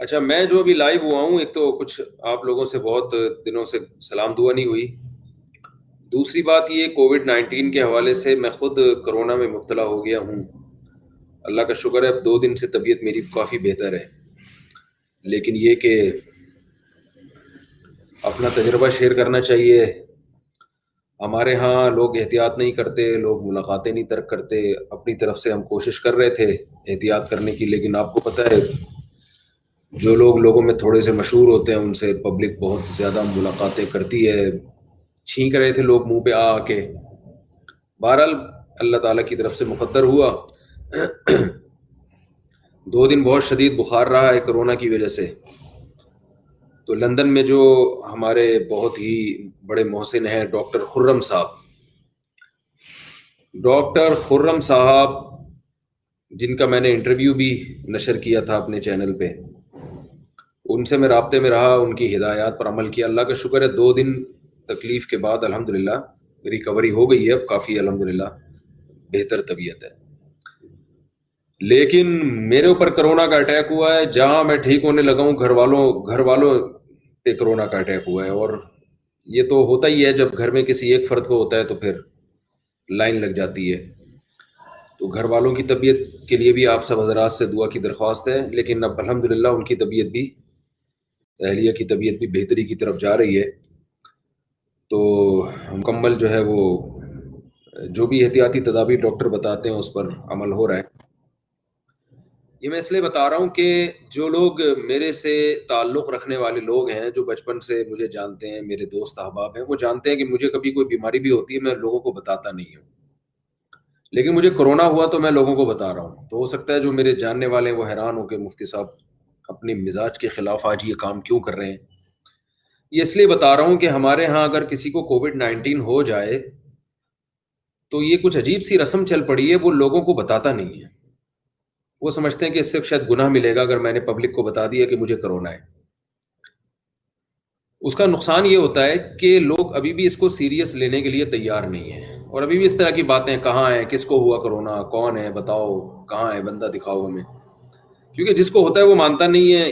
اچھا، میں جو ابھی لائیو ہوا ہوں، ایک تو کچھ آپ لوگوں سے بہت دنوں سے سلام دعا نہیں ہوئی. دوسری بات یہ کووڈ 19 کے حوالے سے میں خود کرونا میں مبتلا ہو گیا ہوں. اللہ کا شکر ہے اب 2 دن سے طبیعت میری کافی بہتر ہے. لیکن یہ کہ اپنا تجربہ شیئر کرنا چاہیے. ہمارے ہاں لوگ احتیاط نہیں کرتے، لوگ ملاقاتیں نہیں ترک کرتے. اپنی طرف سے ہم کوشش کر رہے تھے احتیاط کرنے کی، لیکن آپ کو پتہ ہے جو لوگ لوگوں میں تھوڑے سے مشہور ہوتے ہیں ان سے پبلک بہت زیادہ ملاقاتیں کرتی ہے. چھینک رہے تھے لوگ منہ پہ آ کے. بہرحال اللہ تعالیٰ کی طرف سے مقدر ہوا. 2 دن بہت شدید بخار رہا ہے کرونا کی وجہ سے. تو لندن میں جو ہمارے بہت ہی بڑے محسن ہیں ڈاکٹر خرم صاحب، ڈاکٹر خرم صاحب جن کا میں نے انٹرویو بھی نشر کیا تھا اپنے چینل پہ، ان سے میں رابطے میں رہا، ان کی ہدایات پر عمل کیا. اللہ کا شکر ہے 2 دن تکلیف کے بعد الحمدللہ ریکوری ہو گئی ہے، اب کافی الحمدللہ بہتر طبیعت ہے. لیکن میرے اوپر کرونا کا اٹیک ہوا ہے. جہاں میں ٹھیک ہونے لگا ہوں گھر والوں پہ کرونا کا اٹیک ہوا ہے. اور یہ تو ہوتا ہی ہے، جب گھر میں کسی ایک فرد کو ہوتا ہے تو پھر لائن لگ جاتی ہے. تو گھر والوں کی طبیعت کے لیے بھی آپ سب حضرات سے دعا کی درخواست ہے. لیکن اب الحمدللہ ان کی طبیعت بھی، اہلیہ کی طبیعت بھی بہتری کی طرف جا رہی ہے. تو مکمل جو ہے وہ جو بھی احتیاطی تدابیر ڈاکٹر بتاتے ہیں اس پر عمل ہو رہا ہے. یہ میں اس لیے بتا رہا ہوں کہ جو لوگ میرے سے تعلق رکھنے والے لوگ ہیں، جو بچپن سے مجھے جانتے ہیں، میرے دوست احباب ہیں، وہ جانتے ہیں کہ مجھے کبھی کوئی بیماری بھی ہوتی ہے میں لوگوں کو بتاتا نہیں ہوں. لیکن مجھے کرونا ہوا تو میں لوگوں کو بتا رہا ہوں. تو ہو سکتا ہے جو میرے جاننے والے ہیں وہ حیران ہو کہ مفتی صاحب اپنی مزاج کے خلاف آج یہ کام کیوں کر رہے ہیں. یہ اس لیے بتا رہا ہوں کہ ہمارے ہاں اگر کسی کو کووڈ 19 ہو جائے تو یہ کچھ عجیب سی رسم چل پڑی ہے، وہ لوگوں کو بتاتا نہیں ہے. وہ سمجھتے ہیں کہ اس سے شاید گناہ ملے گا اگر میں نے پبلک کو بتا دیا کہ مجھے کرونا ہے. اس کا نقصان یہ ہوتا ہے کہ لوگ ابھی بھی اس کو سیریس لینے کے لیے تیار نہیں ہیں، اور ابھی بھی اس طرح کی باتیں، کہاں ہے، کس کو ہوا کرونا، کون ہے بتاؤ، کہاں ہے بندہ دکھاؤ ہمیں. کیونکہ جس کو ہوتا ہے وہ مانتا نہیں ہے،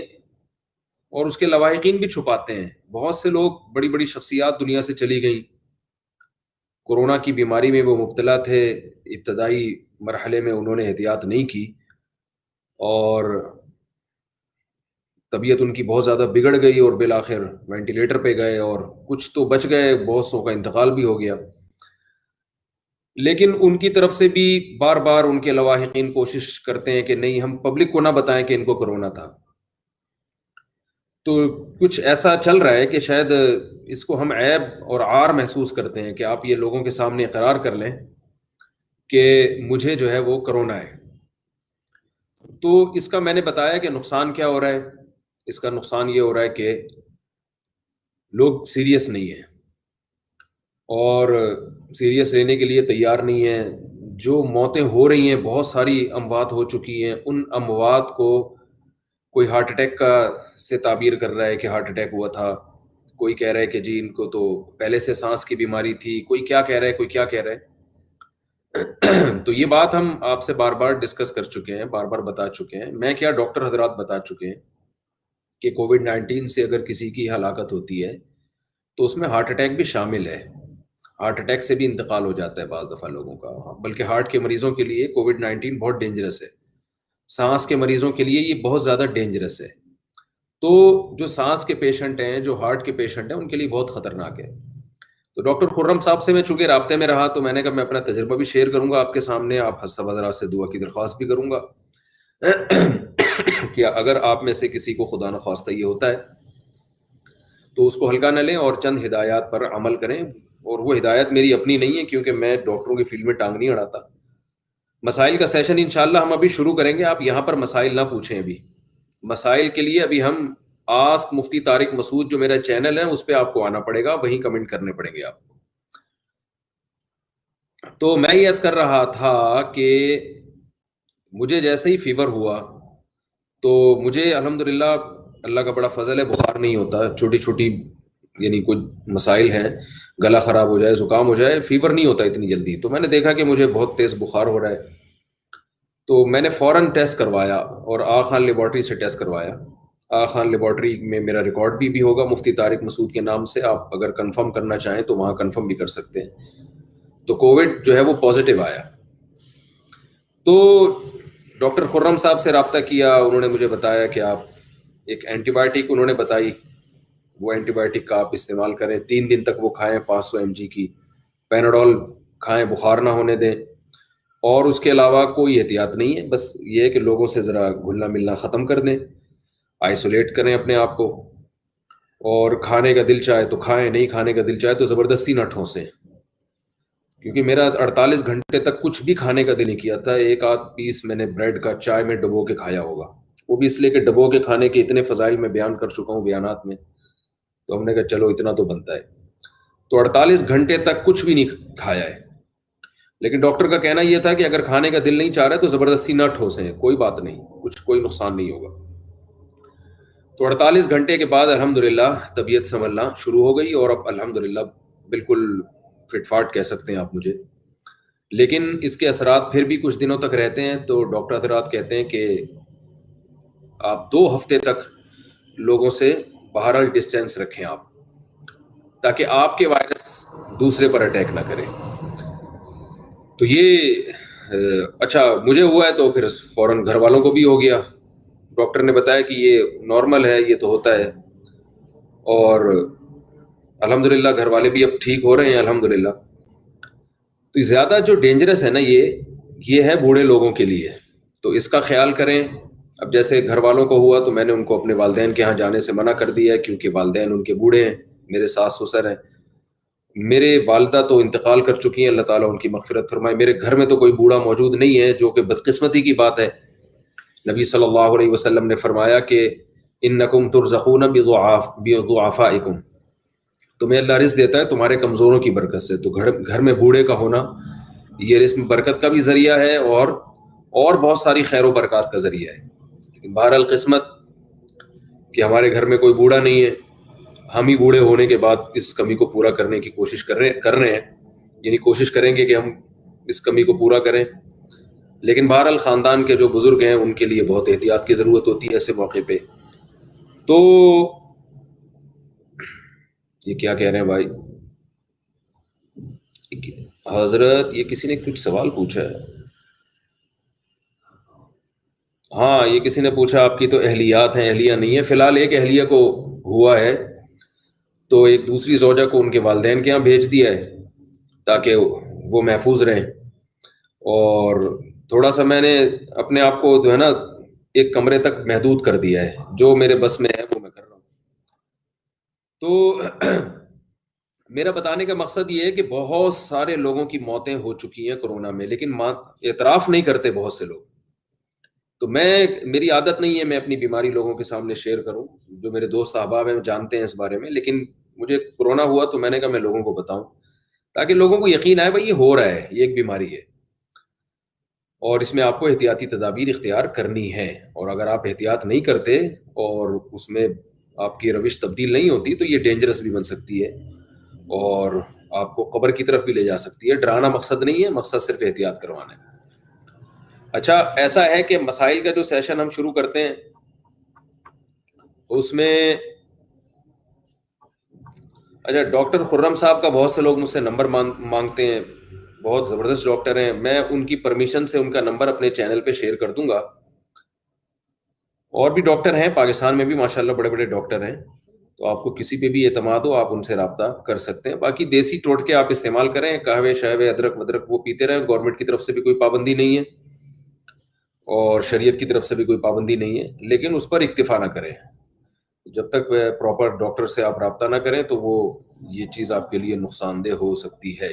اور اس کے لواحقین بھی چھپاتے ہیں. بہت سے لوگ، بڑی بڑی شخصیات دنیا سے چلی گئیں، کورونا کی بیماری میں وہ مبتلا تھے، ابتدائی مرحلے میں انہوں نے احتیاط نہیں کی اور طبیعت ان کی بہت زیادہ بگڑ گئی اور بالآخر وینٹیلیٹر پہ گئے، اور کچھ تو بچ گئے، بہت سو کا انتقال بھی ہو گیا. لیکن ان کی طرف سے بھی بار بار ان کے لواحقین کوشش کرتے ہیں کہ نہیں، ہم پبلک کو نہ بتائیں کہ ان کو کرونا تھا. تو کچھ ایسا چل رہا ہے کہ شاید اس کو ہم عیب اور عار محسوس کرتے ہیں کہ آپ یہ لوگوں کے سامنے اقرار کر لیں کہ مجھے جو ہے وہ کرونا ہے. تو اس کا میں نے بتایا کہ نقصان کیا ہو رہا ہے. اس کا نقصان یہ ہو رہا ہے کہ لوگ سیریس نہیں ہیں اور سیریس لینے کے لیے تیار نہیں ہیں. جو موتیں ہو رہی ہیں، بہت ساری اموات ہو چکی ہیں. ان اموات کو کوئی ہارٹ اٹیک کا سے تعبیر کر رہا ہے کہ ہارٹ اٹیک ہوا تھا، کوئی کہہ رہا ہے کہ جی ان کو تو پہلے سے سانس کی بیماری تھی، کوئی کیا کہہ رہا ہے، کوئی کیا کہہ رہا ہے. تو یہ بات ہم آپ سے بار بار ڈسکس کر چکے ہیں، بار بار بتا چکے ہیں. میں کیا، ڈاکٹر حضرات بتا چکے ہیں کہ کووڈ 19 سے اگر کسی کی ہلاکت ہوتی ہے تو اس میں ہارٹ اٹیک بھی شامل ہے. ہارٹ اٹیک سے بھی انتقال ہو جاتا ہے بعض دفعہ لوگوں کا. بلکہ ہارٹ کے مریضوں کے لیے کووڈ 19 بہت ڈینجرس ہے. سانس کے مریضوں کے لیے یہ بہت زیادہ ڈینجرس ہے. تو جو سانس کے پیشنٹ ہیں، جو ہارٹ کے پیشنٹ ہیں، ان کے لیے بہت خطرناک ہے. تو ڈاکٹر خرم صاحب سے میں چونکہ رابطے میں رہا تو میں نے کہا میں اپنا تجربہ بھی شیئر کروں گا آپ کے سامنے. آپ سب حضرات سے دعا کی درخواست بھی کروں گا کہ اگر آپ میں سے کسی کو خدا نخواستہ یہ ہوتا ہے تو اس کو ہلکا نہ لیں اور چند ہدایات پر عمل کریں. اور وہ ہدایت میری اپنی نہیں ہے کیونکہ میں ڈاکٹروں کی فیلڈ میں ٹانگ نہیں اڑاتا. مسائل کا سیشن انشاءاللہ ہم ابھی شروع کریں گے. آپ یہاں پر مسائل نہ پوچھیں. ابھی مسائل کے لیے ابھی ہم آسک مفتی طارق مسعود جو میرا چینل ہے اس پہ آپ کو آنا پڑے گا، وہیں کمنٹ کرنے پڑیں گے آپ کو. تو میں یہ عرض کر رہا تھا کہ مجھے جیسے ہی فیور ہوا تو مجھے الحمدللہ اللہ کا بڑا فضل ہے، بخار نہیں ہوتا. چھوٹی چھوٹی یعنی کچھ مسائل ہیں، گلا خراب ہو جائے، زکام ہو جائے، فیور نہیں ہوتا اتنی جلدی. تو میں نے دیکھا کہ مجھے بہت تیز بخار ہو رہا ہے تو میں نے فوراً ٹیسٹ کروایا اور آغا خان لیبارٹری سے ٹیسٹ کروایا. خان لیبارٹری میں میرا ریکارڈ بھی ہوگا مفتی طارق مسعود کے نام سے. آپ اگر کنفرم کرنا چاہیں تو وہاں کنفرم بھی کر سکتے ہیں. تو کووڈ جو ہے وہ پازیٹیو آیا. تو ڈاکٹر خرم صاحب سے رابطہ کیا. انہوں نے مجھے بتایا کہ آپ ایک اینٹی بایوٹک انہوں نے بتائی، وہ اینٹی بایوٹک کا آپ استعمال کریں، 3 دن تک وہ کھائیں، 500 mg کی پیناڈول کھائیں، بخار نہ ہونے دیں. اور اس کے علاوہ کوئی احتیاط نہیں ہے، بس یہ ہے کہ لوگوں سے ذرا گھلنا ملنا ختم کر دیں، آئسولیٹ کریں اپنے آپ کو. اور کھانے کا دل چاہے تو کھائیں، نہیں کھانے کا دل چاہے تو زبردستی نہ ٹھونسیں. کیونکہ میرا 48 گھنٹے تک کچھ بھی کھانے کا دل نہیں کیا تھا. ایک آدھ پیس میں نے بریڈ کا چائے میں ڈبو کے کھایا ہوگا، وہ بھی اس لیے کہ ڈبو کے کھانے کے اتنے فضائل میں بیان کر چکا ہوں بیانات میں، تو ہم نے کہا چلو اتنا تو بنتا ہے. تو 48 گھنٹے تک کچھ بھی نہیں کھایا ہے. لیکن ڈاکٹر کا کہنا یہ تھا کہ اگر کھانے کا دل نہیں چاہ رہا ہے تو زبردستی نہ ٹھوسیں، کوئی بات نہیں، کوئی نقصان نہیں ہوگا. تو 48 گھنٹے کے بعد الحمدللہ طبیعت سنبھلنا شروع ہو گئی، اور اب الحمدللہ بالکل فٹ فاٹ کہہ سکتے ہیں آپ مجھے. لیکن اس کے اثرات پھر بھی کچھ دنوں تک رہتے ہیں. تو ڈاکٹر حضرات کہتے ہیں کہ آپ 2 ہفتے تک لوگوں سے بہرحال ڈسٹینس رکھیں آپ، تاکہ آپ کے وائرس دوسرے پر اٹیک نہ کرے. تو یہ اچھا مجھے ہوا ہے تو پھر فوراً گھر والوں کو بھی ہو گیا. ڈاکٹر نے بتایا کہ یہ نارمل ہے، یہ تو ہوتا ہے. اور الحمدللہ گھر والے بھی اب ٹھیک ہو رہے ہیں الحمدللہ. تو زیادہ جو ڈینجرس ہے نا یہ ہے بوڑھے لوگوں کے لیے، تو اس کا خیال کریں. اب جیسے گھر والوں کو ہوا تو میں نے ان کو اپنے والدین کے ہاں جانے سے منع کر دیا ہے، کیونکہ والدین ان کے بوڑھے ہیں، میرے ساس سسر ہیں. میرے والدہ تو انتقال کر چکی ہیں، اللہ تعالیٰ ان کی مغفرت فرمائے. میرے گھر میں تو کوئی بوڑھا موجود نہیں ہے، جو کہ بدقسمتی کی بات ہے. نبی صلی اللہ علیہ وسلم نے فرمایا کہ انکم ترزقون بضعفائکم، تمہیں اللہ رزق دیتا ہے تمہارے کمزوروں کی برکت سے. تو گھر میں بوڑھے کا ہونا یہ رزق میں برکت کا بھی ذریعہ ہے، اور بہت ساری خیر و برکات کا ذریعہ ہے. لیکن بہرحال قسمت کہ ہمارے گھر میں کوئی بوڑھا نہیں ہے. ہم ہی بوڑھے ہونے کے بعد اس کمی کو پورا کرنے کی کوشش کر رہے ہیں، یعنی کوشش کریں گے کہ ہم اس کمی کو پورا کریں. لیکن بہرحال خاندان کے جو بزرگ ہیں ان کے لیے بہت احتیاط کی ضرورت ہوتی ہے ایسے موقع پہ. تو یہ کیا کہہ رہے ہیں بھائی حضرت؟ یہ کسی نے کچھ سوال پوچھا ہے. ہاں یہ کسی نے پوچھا آپ کی تو اہلیات ہیں، اہلیہ نہیں ہے. فی الحال ایک اہلیہ کو ہوا ہے، تو ایک دوسری زوجہ کو ان کے والدین کے یہاں بھیج دیا ہے تاکہ وہ محفوظ رہیں. اور تھوڑا سا میں نے اپنے آپ کو جو ہے نا ایک کمرے تک محدود کر دیا ہے، جو میرے بس میں ہے وہ میں کر رہا ہوں. تو میرا بتانے کا مقصد یہ ہے کہ بہت سارے لوگوں کی موتیں ہو چکی ہیں کورونا میں، لیکن اعتراف نہیں کرتے بہت سے لوگ. تو میری عادت نہیں ہے میں اپنی بیماری لوگوں کے سامنے شیئر کروں. جو میرے دوست احباب ہیں جانتے ہیں اس بارے میں، لیکن مجھے کورونا ہوا تو میں نے کہا میں لوگوں کو بتاؤں تاکہ لوگوں کو یقین آئے بھائی یہ ہو رہا ہے، یہ ایک بیماری ہے اور اس میں آپ کو احتیاطی تدابیر اختیار کرنی ہے. اور اگر آپ احتیاط نہیں کرتے اور اس میں آپ کی روش تبدیل نہیں ہوتی تو یہ ڈینجرس بھی بن سکتی ہے اور آپ کو قبر کی طرف بھی لے جا سکتی ہے. ڈرانا مقصد نہیں ہے، مقصد صرف احتیاط کروانا ہے. اچھا ایسا ہے کہ مسائل کا جو سیشن ہم شروع کرتے ہیں اس میں اچھا ڈاکٹر خرم صاحب کا بہت سے لوگ مجھ سے نمبر مانگتے ہیں، بہت زبردست ڈاکٹر ہیں. میں ان کی پرمیشن سے ان کا نمبر اپنے چینل پہ شیئر کر دوں گا. اور بھی ڈاکٹر ہیں پاکستان میں بھی ماشاءاللہ، بڑے بڑے ڈاکٹر ہیں. تو آپ کو کسی پہ بھی اعتماد ہو آپ ان سے رابطہ کر سکتے ہیں. باقی دیسی ٹوٹکے آپ استعمال کریں، قہوے شہوے ادرک ودرک وہ پیتے رہیں. گورنمنٹ کی طرف سے بھی کوئی پابندی نہیں ہے اور شریعت کی طرف سے بھی کوئی پابندی نہیں ہے، لیکن اس پر اکتفا نہ کریں. جب تک پراپر ڈاکٹر سے آپ رابطہ نہ کریں تو وہ یہ چیز آپ کے لیے نقصان دہ ہو سکتی ہے.